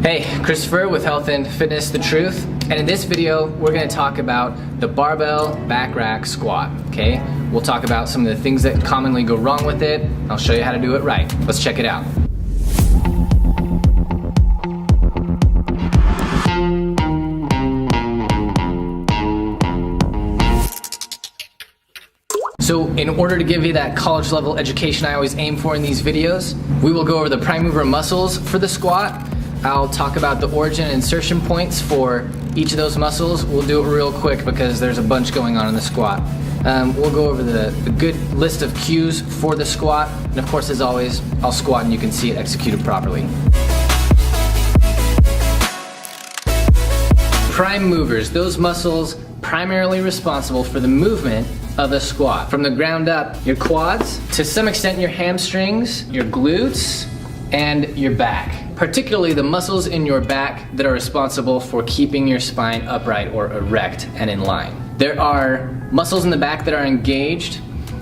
Hey, Christopher with Health and Fitness The Truth, and in this video we're going to talk about the barbell back rack squat, okay? We'll talk about some of the things that commonly go wrong with it. I'll show you how to do it right. Let's check it out. So in order to give you that college level education I always aim for in these videos, we will go over the prime mover muscles for the squat. I'll talk about the origin and insertion points for each of those muscles. We'll do it real quick because there's a bunch going on in the squat. We'll go over the good list of cues for the squat. And of course, as always, I'll squat and you can see it executed properly. Prime movers, those muscles primarily responsible for the movement of a squat. From the ground up, your quads, to some extent your hamstrings, your glutes, and your back. Particularly the muscles in your back that are responsible for keeping your spine upright or erect and in line. There are muscles in the back that are engaged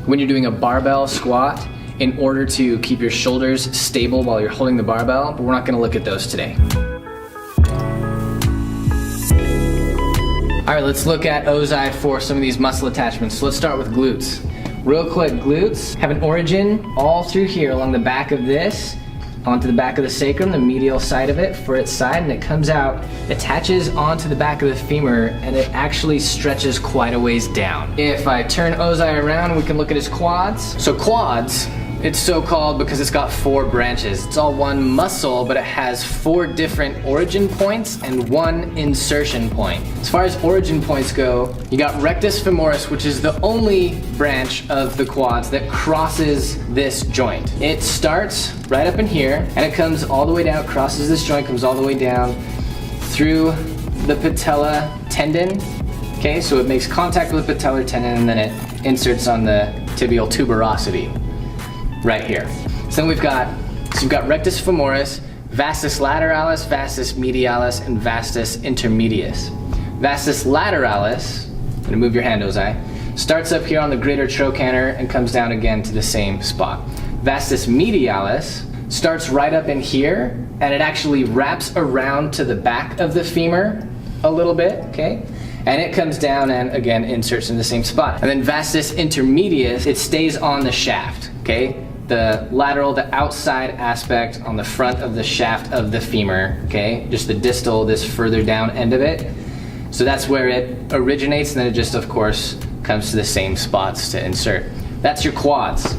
when you're doing a barbell squat in order to keep your shoulders stable while you're holding the barbell, but we're not gonna look at those today. All right, let's look at Ozai for some of these muscle attachments. So let's start with glutes. Real quick, glutes have an origin all through here along the back of this, onto the back of the sacrum, the medial side of it for its side, and it comes out, attaches onto the back of the femur, and it actually stretches quite a ways down. If I turn Ozai around, we can look at his quads. So quads, it's so called because it's got 4 branches. It's all one muscle, but it has 4 different origin points and 1 insertion point. As far as origin points go, you got rectus femoris, which is the only branch of the quads that crosses this joint. It starts right up in here, and it comes all the way down, crosses this joint, comes all the way down through the patella tendon. Okay, so it makes contact with the patellar tendon, and then it inserts on the tibial tuberosity. Right here. So then you've got rectus femoris, vastus lateralis, vastus medialis, and vastus intermedius. Vastus lateralis, I'm gonna move your hand, Ozai, starts up here on the greater trochanter and comes down again to the same spot. Vastus medialis starts right up in here, and it actually wraps around to the back of the femur a little bit, okay? And it comes down and again inserts in the same spot. And then vastus intermedius, it stays on the shaft, okay? The lateral, the outside aspect on the front of the shaft of the femur, okay? Just the distal, this further down end of it. So that's where it originates, and then it just, of course, comes to the same spots to insert. That's your quads.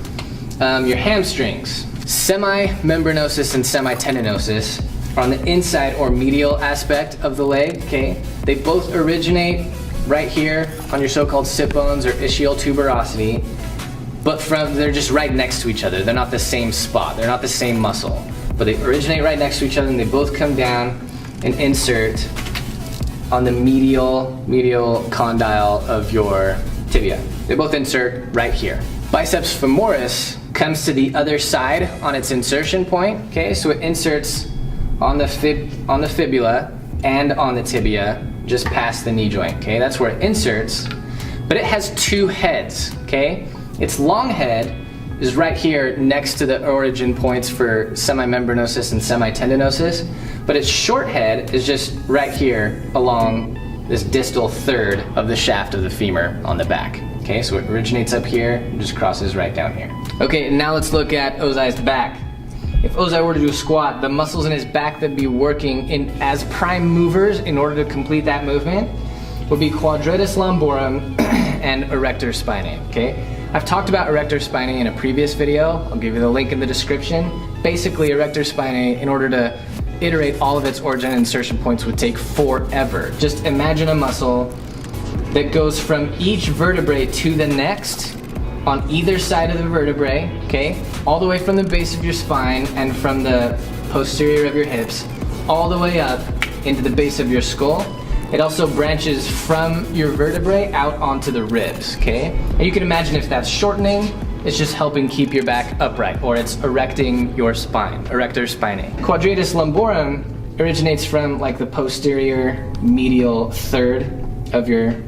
Your hamstrings. Semimembranosus and semitendinosus are on the inside or medial aspect of the leg, okay? They both originate right here on your so-called sit bones or ischial tuberosity. But they're just right next to each other. They're not the same spot. They're not the same muscle. But they originate right next to each other, and they both come down and insert on the medial condyle of your tibia. They both insert right here. Biceps femoris comes to the other side on its insertion point. Okay, so it inserts on the fibula and on the tibia, just past the knee joint. Okay, that's where it inserts. But it has 2 heads. Okay. Its long head is right here next to the origin points for semimembranosus and semitendinosus, but its short head is just right here along this distal third of the shaft of the femur on the back. Okay, so it originates up here and just crosses right down here. Okay, now let's look at Ozai's back. If Ozai were to do a squat, the muscles in his back that would be working as prime movers in order to complete that movement would be quadratus lumborum and erector spinae, okay? I've talked about erector spinae in a previous video. I'll give you the link in the description. Basically, erector spinae, in order to iterate all of its origin and insertion points, would take forever. Just imagine a muscle that goes from each vertebrae to the next on either side of the vertebrae, okay? All the way from the base of your spine and from the posterior of your hips, all the way up into the base of your skull. It also branches from your vertebrae out onto the ribs, okay? And you can imagine if that's shortening, it's just helping keep your back upright, or it's erecting your spine, erector spinae. Quadratus lumborum originates from like the posterior medial third of your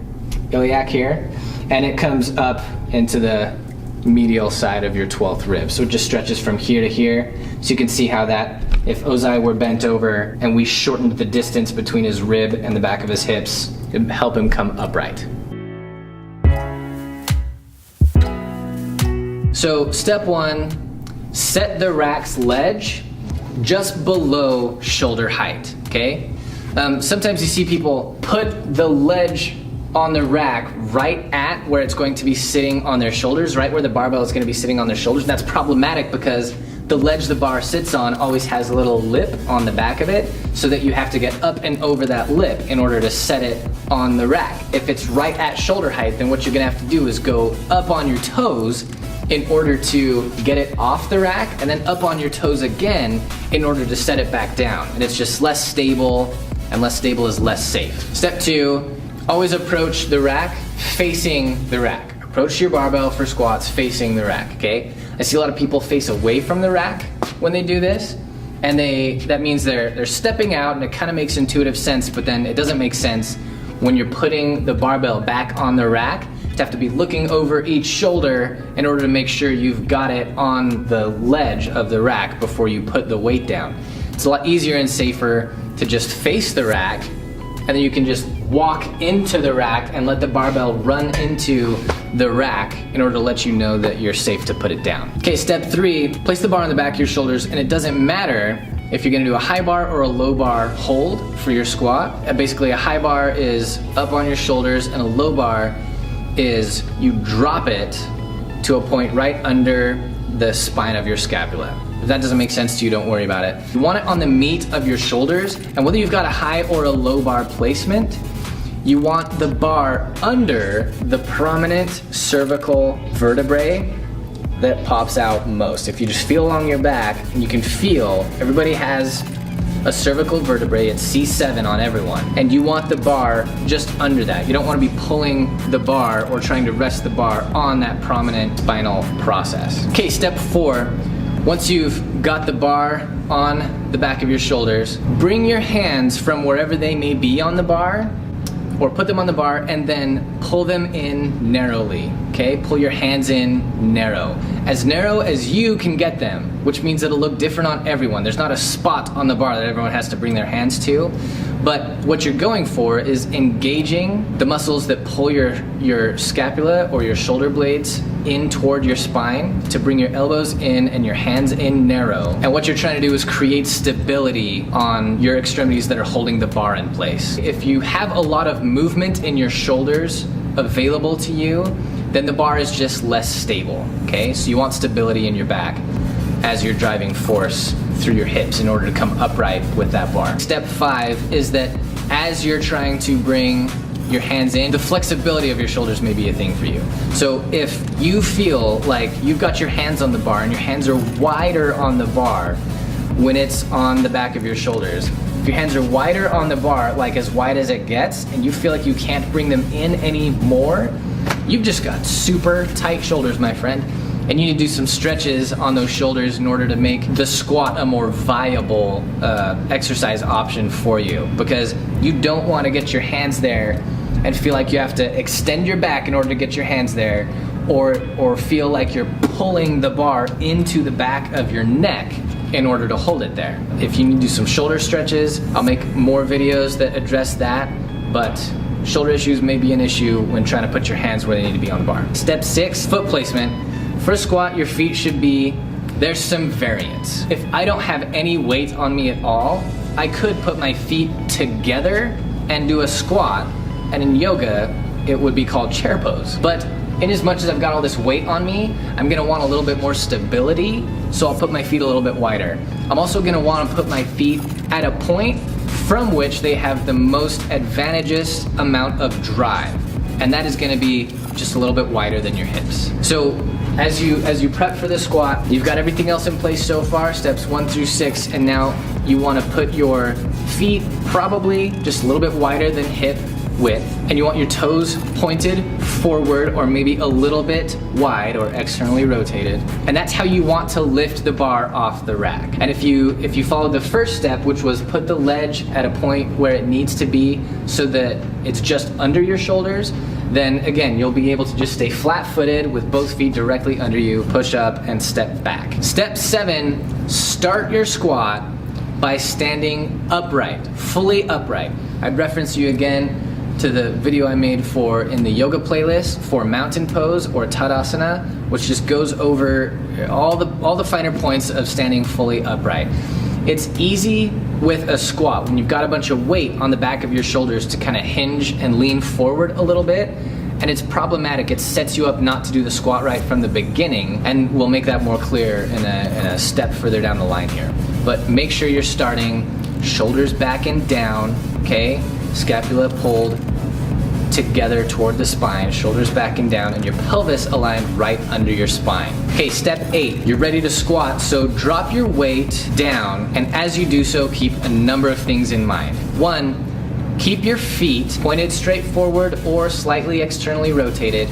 iliac here, and it comes up into the medial side of your 12th rib. So it just stretches from here to here. So you can see how that if Ozai were bent over and we shortened the distance between his rib and the back of his hips, it would help him come upright. So step 1, set the rack's ledge just below shoulder height, okay? Sometimes you see people put the ledge on the rack right at where it's going to be sitting on their shoulders, right where the barbell is going to be sitting on their shoulders. And that's problematic because the ledge the bar sits on always has a little lip on the back of it, so that you have to get up and over that lip in order to set it on the rack. If it's right at shoulder height, then what you're gonna have to do is go up on your toes in order to get it off the rack, and then up on your toes again in order to set it back down. And it's just less stable, and less stable is less safe. Step 2, always approach the rack facing the rack. Approach your barbell for squats facing the rack, okay? I see a lot of people face away from the rack when they do this, and that means they're stepping out, and it kind of makes intuitive sense, but then it doesn't make sense when you're putting the barbell back on the rack. You have to be looking over each shoulder in order to make sure you've got it on the ledge of the rack before you put the weight down. It's a lot easier and safer to just face the rack, and then you can just walk into the rack and let the barbell run into the rack in order to let you know that you're safe to put it down. Okay, step 3, place the bar on the back of your shoulders, and it doesn't matter if you're gonna do a high bar or a low bar hold for your squat. Basically, a high bar is up on your shoulders, and a low bar is you drop it to a point right under the spine of your scapula. If that doesn't make sense to you, don't worry about it. You want it on the meat of your shoulders, and whether you've got a high or a low bar placement, you want the bar under the prominent cervical vertebrae that pops out most. If you just feel along your back, and you can feel, everybody has a cervical vertebrae, it's C7 on everyone, and you want the bar just under that. You don't want to be pulling the bar or trying to rest the bar on that prominent spinal process. Okay, step 4. Once you've got the bar on the back of your shoulders, bring your hands from wherever they may be on the bar, or put them on the bar, and then pull them in narrowly, okay? Pull your hands in narrow as you can get them, which means it'll look different on everyone. There's not a spot on the bar that everyone has to bring their hands to, but what you're going for is engaging the muscles that pull your scapula or your shoulder blades in toward your spine to bring your elbows in and your hands in narrow. And what you're trying to do is create stability on your extremities that are holding the bar in place. If you have a lot of movement in your shoulders available to you, then the bar is just less stable, okay? So you want stability in your back as you're driving force through your hips in order to come upright with that bar. Step 5 is that as you're trying to bring your hands in, the flexibility of your shoulders may be a thing for you. So if you feel like you've got your hands on the bar and your hands are wider on the bar when it's on the back of your shoulders, if your hands are wider on the bar, like as wide as it gets, and you feel like you can't bring them in anymore, you've just got super tight shoulders, my friend. And you need to do some stretches on those shoulders in order to make the squat a more viable exercise option for you, because you don't want to get your hands there and feel like you have to extend your back in order to get your hands there, or feel like you're pulling the bar into the back of your neck in order to hold it there. If you need to do some shoulder stretches, I'll make more videos that address that, but shoulder issues may be an issue when trying to put your hands where they need to be on the bar. Step 6, foot placement. For a squat, your feet should be, there's some variance. If I don't have any weight on me at all, I could put my feet together and do a squat, and in yoga, it would be called chair pose. But in as much as I've got all this weight on me, I'm gonna want a little bit more stability, so I'll put my feet a little bit wider. I'm also gonna wanna put my feet at a point from which they have the most advantageous amount of drive, and that is gonna be just a little bit wider than your hips. So as you prep for the squat, you've got everything else in place so far, steps 1 through 6, and now you want to put your feet probably just a little bit wider than hip width, and you want your toes pointed forward or maybe a little bit wide or externally rotated, and that's how you want to lift the bar off the rack. And if you follow the first step, which was put the ledge at a point where it needs to be so that it's just under your shoulders, then again, you'll be able to just stay flat-footed with both feet directly under you, push up and step back. Step 7, start your squat by standing upright, fully upright. I'd reference you again to the video I made in the yoga playlist for mountain pose or Tadasana, which just goes over all the finer points of standing fully upright. It's easy with a squat when you've got a bunch of weight on the back of your shoulders to kind of hinge and lean forward a little bit, and it's problematic. It sets you up not to do the squat right from the beginning, and we'll make that more clear in a step further down the line here. But make sure you're starting shoulders back and down, okay? Scapula pulled together toward the spine, shoulders back and down, and your pelvis aligned right under your spine. Okay, step 8, you're ready to squat, so drop your weight down, and as you do so, keep a number of things in mind. 1, keep your feet pointed straight forward or slightly externally rotated,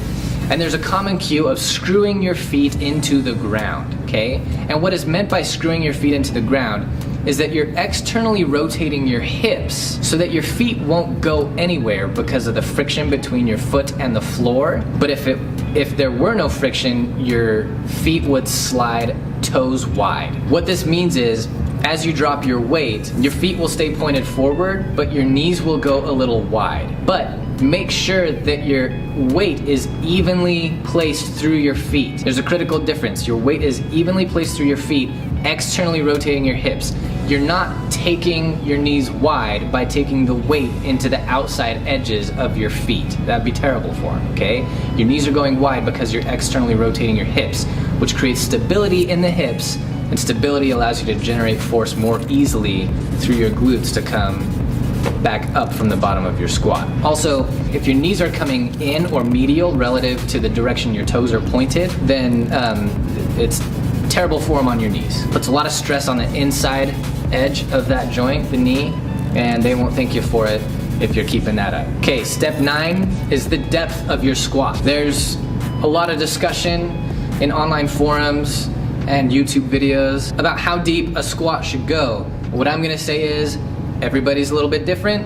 and there's a common cue of screwing your feet into the ground, okay? And what is meant by screwing your feet into the ground is that you're externally rotating your hips so that your feet won't go anywhere because of the friction between your foot and the floor. But if there were no friction, your feet would slide toes wide. What this means is, as you drop your weight, your feet will stay pointed forward, but your knees will go a little wide. But make sure that your weight is evenly placed through your feet. There's a critical difference. Your weight is evenly placed through your feet, externally rotating your hips. You're not taking your knees wide by taking the weight into the outside edges of your feet. That'd be terrible form, okay? Your knees are going wide because you're externally rotating your hips, which creates stability in the hips, and stability allows you to generate force more easily through your glutes to come back up from the bottom of your squat. Also, if your knees are coming in or medial relative to the direction your toes are pointed, then it's terrible form on your knees. Puts a lot of stress on the inside edge of that joint, the knee, and they won't thank you for it if you're keeping that up. Okay, step 9 is the depth of your squat. There's a lot of discussion in online forums and YouTube videos about how deep a squat should go. What I'm gonna say is, everybody's a little bit different,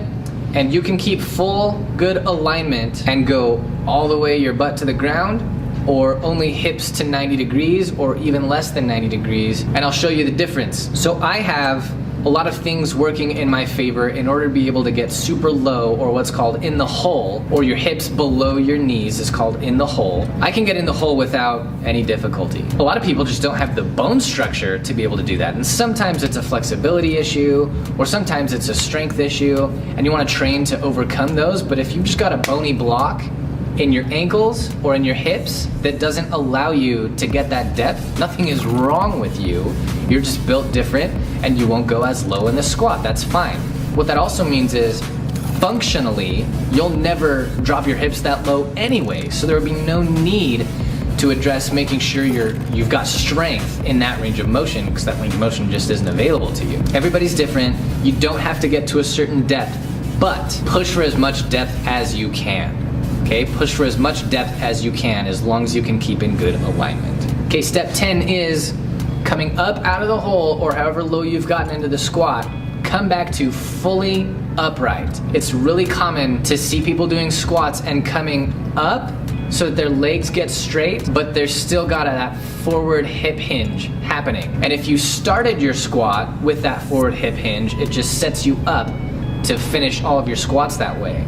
and you can keep full good alignment and go all the way your butt to the ground, or only hips to 90 degrees, or even less than 90 degrees, and I'll show you the difference. So I have a lot of things working in my favor in order to be able to get super low, or what's called in the hole, or your hips below your knees is called in the hole. I can get in the hole without any difficulty. A lot of people just don't have the bone structure to be able to do that, and sometimes it's a flexibility issue, or sometimes it's a strength issue, and you want to train to overcome those. But if you've just got a bony block in your ankles or in your hips that doesn't allow you to get that depth, nothing is wrong with you. You're just built different and you won't go as low in the squat. That's fine. What that also means is, functionally, you'll never drop your hips that low anyway, so there would be no need to address making sure you've got strength in that range of motion, because that range of motion just isn't available to you. Everybody's different. You don't have to get to a certain depth, but push for as much depth as you can. Okay, push for as much depth as you can, as long as you can keep in good alignment. Okay, step 10 is coming up out of the hole, or however low you've gotten into the squat, come back to fully upright. It's really common to see people doing squats and coming up so that their legs get straight, but there's still got that forward hip hinge happening. And if you started your squat with that forward hip hinge, it just sets you up to finish all of your squats that way.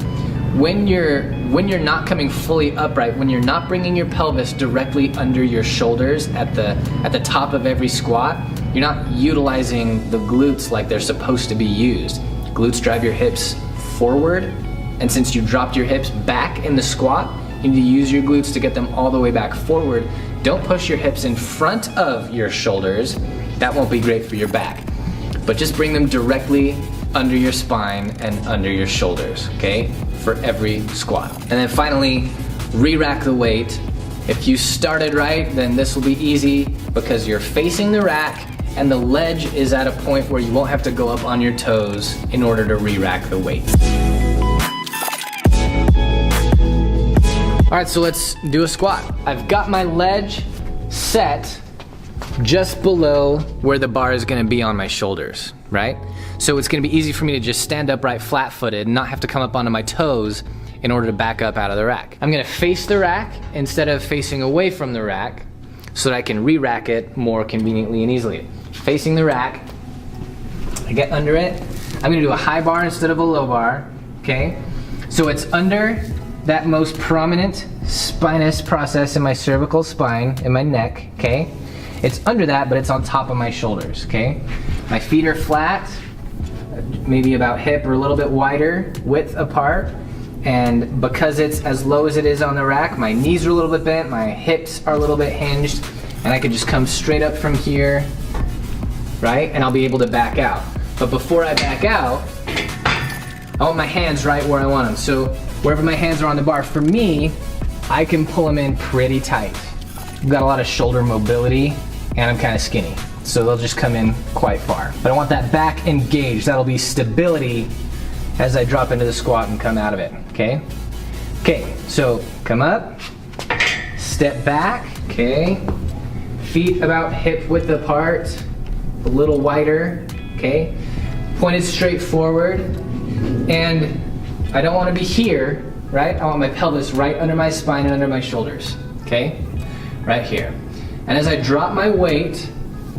When you're not coming fully upright, when you're not bringing your pelvis directly under your shoulders at the top of every squat, you're not utilizing the glutes like they're supposed to be used. Glutes drive your hips forward, and since you dropped your hips back in the squat, you need to use your glutes to get them all the way back forward. Don't push your hips in front of your shoulders. That won't be great for your back. But just bring them directly under your spine and under your shoulders, okay? For every squat. And then finally, re-rack the weight. If you started right, then this will be easy because you're facing the rack and the ledge is at a point where you won't have to go up on your toes in order to re-rack the weight. All right, so let's do a squat. I've got my ledge set just below where the bar is gonna be on my shoulders, right? So it's gonna be easy for me to just stand upright flat-footed and not have to come up onto my toes in order to back up out of the rack. I'm gonna face the rack instead of facing away from the rack so that I can re-rack it more conveniently and easily. Facing the rack, I get under it. I'm gonna do a high bar instead of a low bar, okay? So it's under that most prominent spinous process in my cervical spine, in my neck, okay? It's under that, but it's on top of my shoulders, okay? My feet are flat, maybe about hip or a little bit wider width apart. And because it's as low as it is on the rack, my knees are a little bit bent, my hips are a little bit hinged, and I can just come straight up from here, right? And I'll be able to back out. But before I back out, I want my hands right where I want them. So wherever my hands are on the bar, for me, I can pull them in pretty tight. I've got a lot of shoulder mobility, and I'm kind of skinny. So they'll just come in quite far. But I want that back engaged. That'll be stability as I drop into the squat and come out of it, okay? Okay, so come up, step back, okay? Feet about hip width apart, a little wider, okay? Pointed straight forward, and I don't want to be here, right? I want my pelvis right under my spine and under my shoulders, okay? Right here. And as I drop my weight,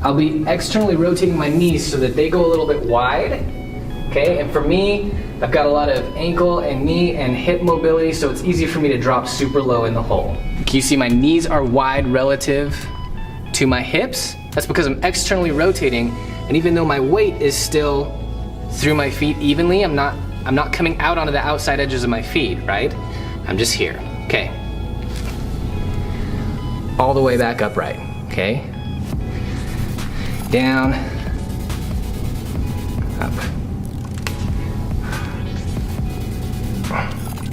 I'll be externally rotating my knees so that they go a little bit wide, okay? And for me, I've got a lot of ankle and knee and hip mobility, so it's easy for me to drop super low in the hole. Can you see my knees are wide relative to my hips? That's because I'm externally rotating, and even though my weight is still through my feet evenly, I'm not coming out onto the outside edges of my feet, right? I'm just here, okay? All the way back upright, okay? Down, up.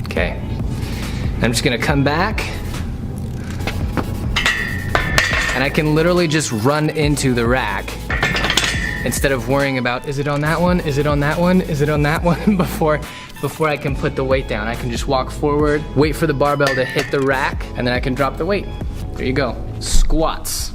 Okay, I'm just gonna come back, and I can literally just run into the rack instead of worrying about, is it on that one, is it on that one, is it on that one, before I can put the weight down. I can just walk forward, wait for the barbell to hit the rack, and then I can drop the weight. There you go, squats.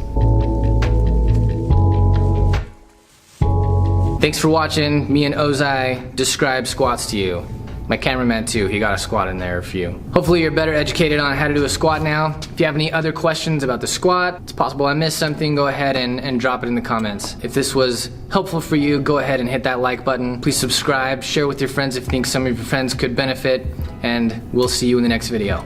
Thanks for watching me and Ozai describe squats to you. My cameraman too, he got a squat in there for you. Hopefully you're better educated on how to do a squat now. If you have any other questions about the squat, it's possible I missed something, go ahead and drop it in the comments. If this was helpful for you, go ahead and hit that like button. Please subscribe, share with your friends if you think some of your friends could benefit, and we'll see you in the next video.